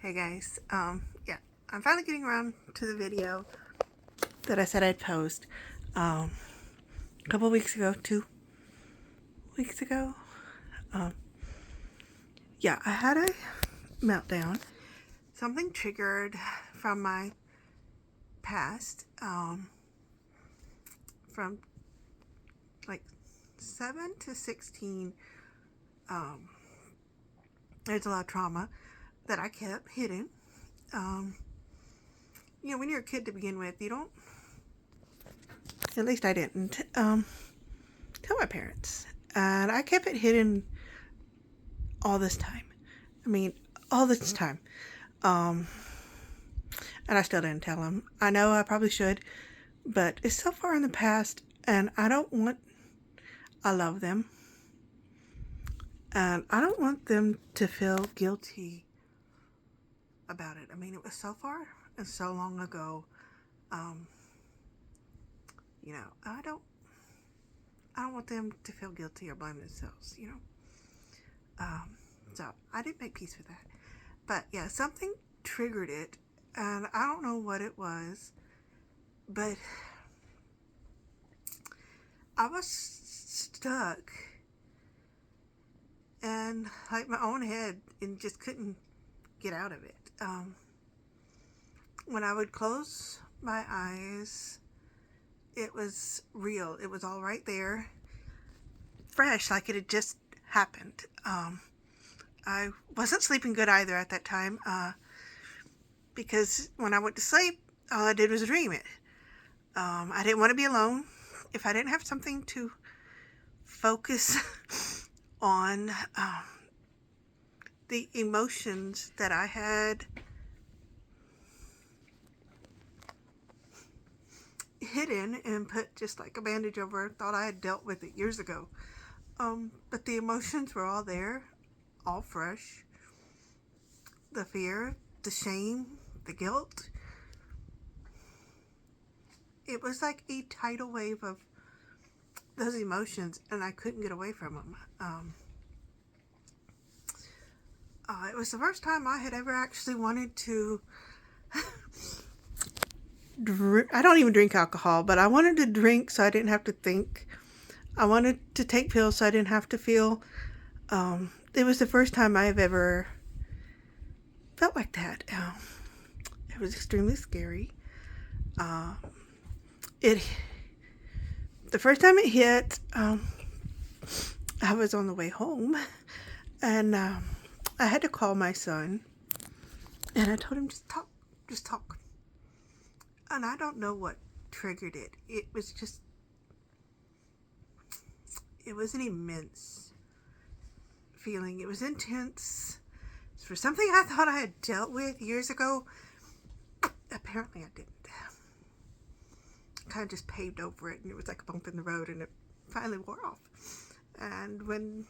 Hey guys, yeah, I'm finally getting around to the video that I said I'd post a couple weeks ago, 2 weeks ago. Yeah, I had a meltdown. Something triggered from my past, from like 7 to 16. There's a lot of trauma that I kept hidden. When you're a kid to begin with, you don't, at least I didn't, tell my parents. And I kept it hidden all this time. I mean, all this time. Um, and I still didn't tell them. I know I probably should, but it's so far in the past, and I love them. And I don't want them to feel guilty about it. I mean, it was so far and so long ago. Um, I don't want them to feel guilty or blame themselves. So I didn't make peace with that. But yeah, something triggered it, and I don't know what it was, but I was stuck in like my own head and just couldn't get out of it. When I would close my eyes, it was real. It was all right there, fresh, like it had just happened. I wasn't sleeping good either at that time, because when I went to sleep, all I did was dream it. I didn't want to be alone. If I didn't have something to focus on, the emotions that I had hidden and put just like a bandage over, thought I had dealt with it years ago. But the emotions were all there, all fresh. The fear, the shame, the guilt. It was like a tidal wave of those emotions, and I couldn't get away from them. It was the first time I had ever actually wanted to. I don't even drink alcohol, but I wanted to drink so I didn't have to think. I wanted to take pills so I didn't have to feel. It was the first time I've ever felt like that. It was extremely scary. Uh, it the first time it hit, I was on the way home, and I had to call my son, and I told him just talk. And I don't know what triggered it. It was an immense feeling. It was intense. For something I thought I had dealt with years ago, apparently I didn't. Kind of just paved over it, and it was like a bump in the road, and it finally wore off. And when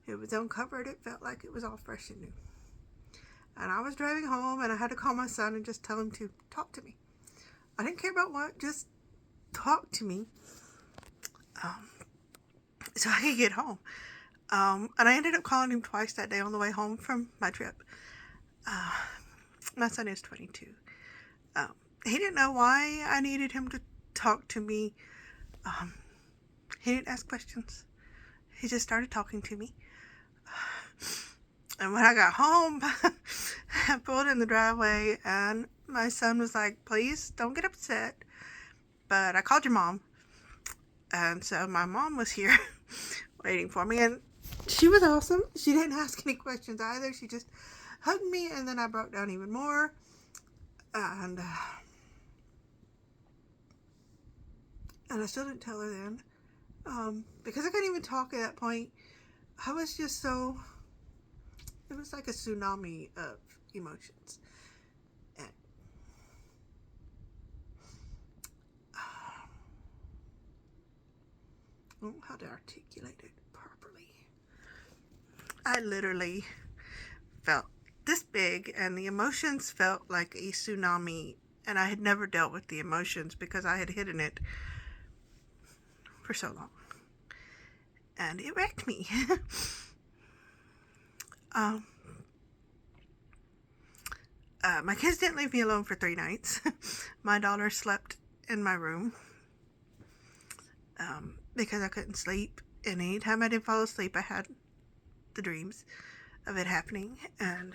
it was uncovered, it felt like it was all fresh and new. And I was driving home, and I had to call my son and just tell him to talk to me. I didn't care about what, just talk to me, so I could get home. And I ended up calling him twice that day on the way home from my trip. My son is 22. He didn't know why I needed him to talk to me. He didn't ask questions. He just started talking to me. And when I got home, I pulled in the driveway, and my son was like, "Please don't get upset, but I called your mom." And so my mom was here waiting for me, and she was awesome. She didn't ask any questions either. She just hugged me, and then I broke down even more. And I still didn't tell her then, because I couldn't even talk at that point. I was just so, it was like a tsunami of emotions. And I don't know how to articulate it properly. I literally felt this big, and the emotions felt like a tsunami, and I had never dealt with the emotions because I had hidden it for so long. And it wrecked me. um, My kids didn't leave me alone for 3 nights. My daughter slept in my room because I couldn't sleep. And anytime I didn't fall asleep, I had the dreams of it happening. And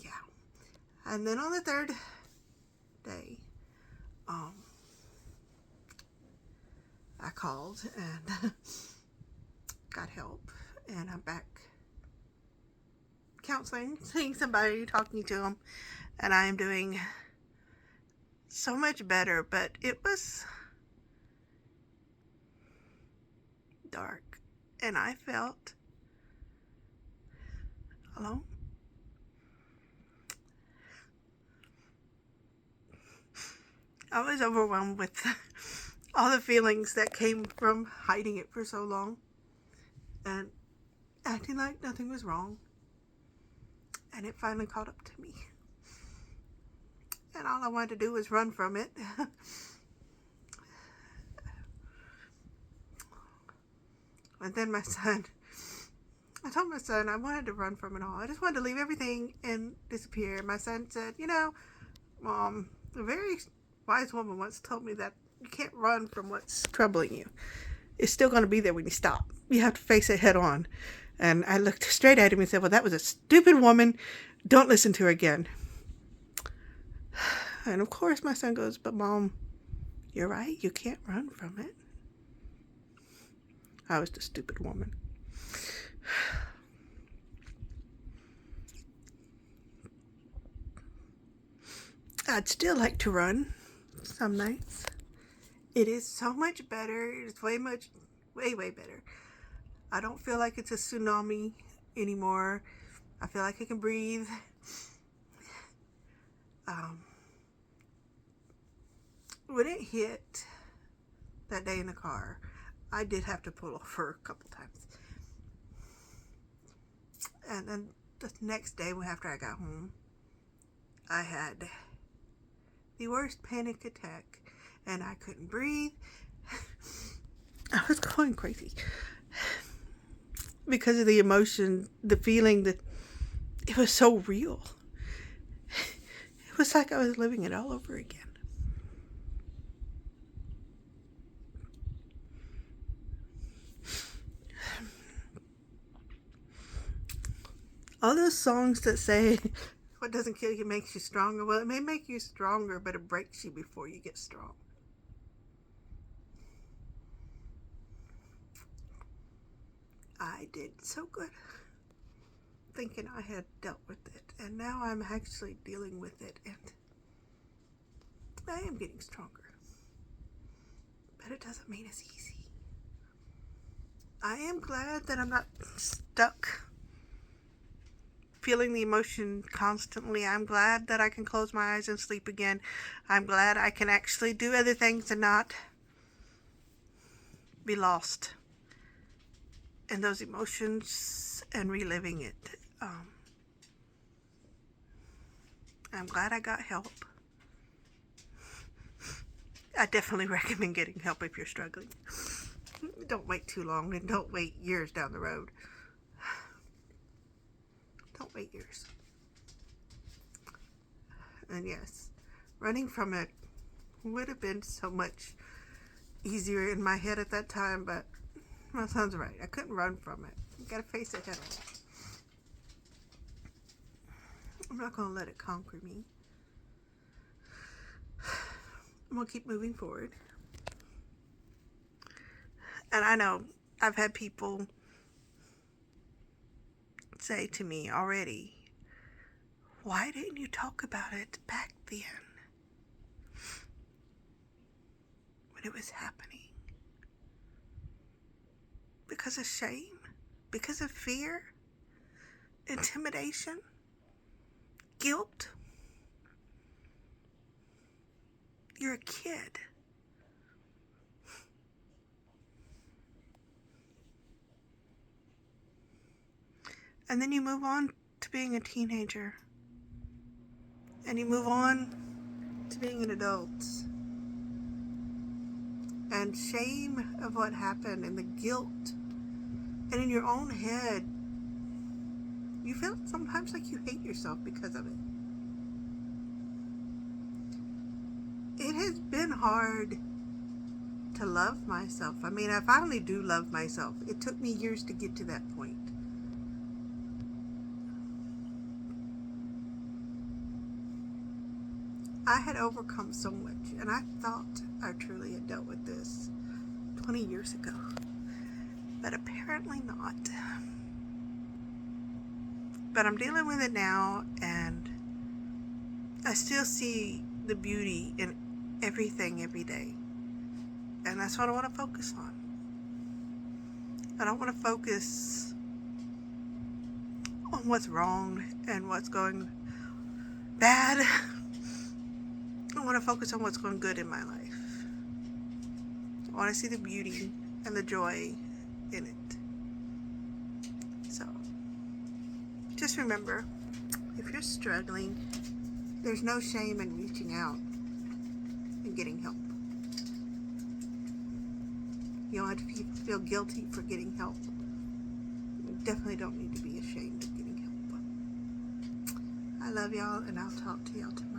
yeah. And then on the third day, I called and got help. And I'm back counseling, seeing somebody, talking to them. And I am doing so much better, but it was dark, and I felt alone. I was overwhelmed with all the feelings that came from hiding it for so long and acting like nothing was wrong. And it finally caught up to me. And all I wanted to do was run from it. And then I told my son I wanted to run from it all. I just wanted to leave everything and disappear. My son said, Mom, a very wise woman once told me that you can't run from what's troubling you. It's still going to be there when you stop. You have to face it head on. And I looked straight at him and said, well, that was a stupid woman. Don't listen to her again. And of course my son goes, but Mom, you're right. You can't run from it. I was the stupid woman. I'd still like to run some nights. It is so much better. It's way better. I don't feel like it's a tsunami anymore. I feel like I can breathe. When it hit that day in the car, I did have to pull over a couple times. And then the next day after I got home, I had the worst panic attack and I couldn't breathe. I was going crazy because of the emotion, the feeling that it was so real. It was like I was living it all over again. All those songs that say, what doesn't kill you makes you stronger. Well, it may make you stronger, but it breaks you before you get strong. I did so good thinking I had dealt with it, and now I'm actually dealing with it, and I am getting stronger. But it doesn't mean it's easy. I am glad that I'm not stuck feeling the emotion constantly. I'm glad that I can close my eyes and sleep again. I'm glad I can actually do other things and not be lost in those emotions and reliving it. I'm glad I got help. I definitely recommend getting help if you're struggling. Don't wait too long, and don't wait years down the road. Don't wait years. And yes, running from it would have been so much easier in my head at that time, but my son's right. I couldn't run from it. You gotta face it head on. I'm not gonna let it conquer me. I'm gonna keep moving forward. And I know I've had people say to me already, why didn't you talk about it back then when it was happening? Because of shame? Because of fear? Intimidation? Guilt? You're a kid. And then you move on to being a teenager. And you move on to being an adult. And shame of what happened and the guilt. And in your own head, You feel sometimes like you hate yourself because of it. It has been hard to love myself. I mean, I finally do love myself. It took me years to get to that point. I had overcome so much, and I thought I truly had dealt with this 20 years ago, but apparently not. But I'm dealing with it now, and I still see the beauty in everything every day, and that's what I want to focus on. I don't want to focus on what's wrong and what's going bad. I want to focus on what's going good in my life. I want to see the beauty and the joy in it. So, just remember, if you're struggling, there's no shame in reaching out and getting help. You don't have to feel guilty for getting help. You definitely don't need to be ashamed of getting help. I love y'all, and I'll talk to y'all tomorrow.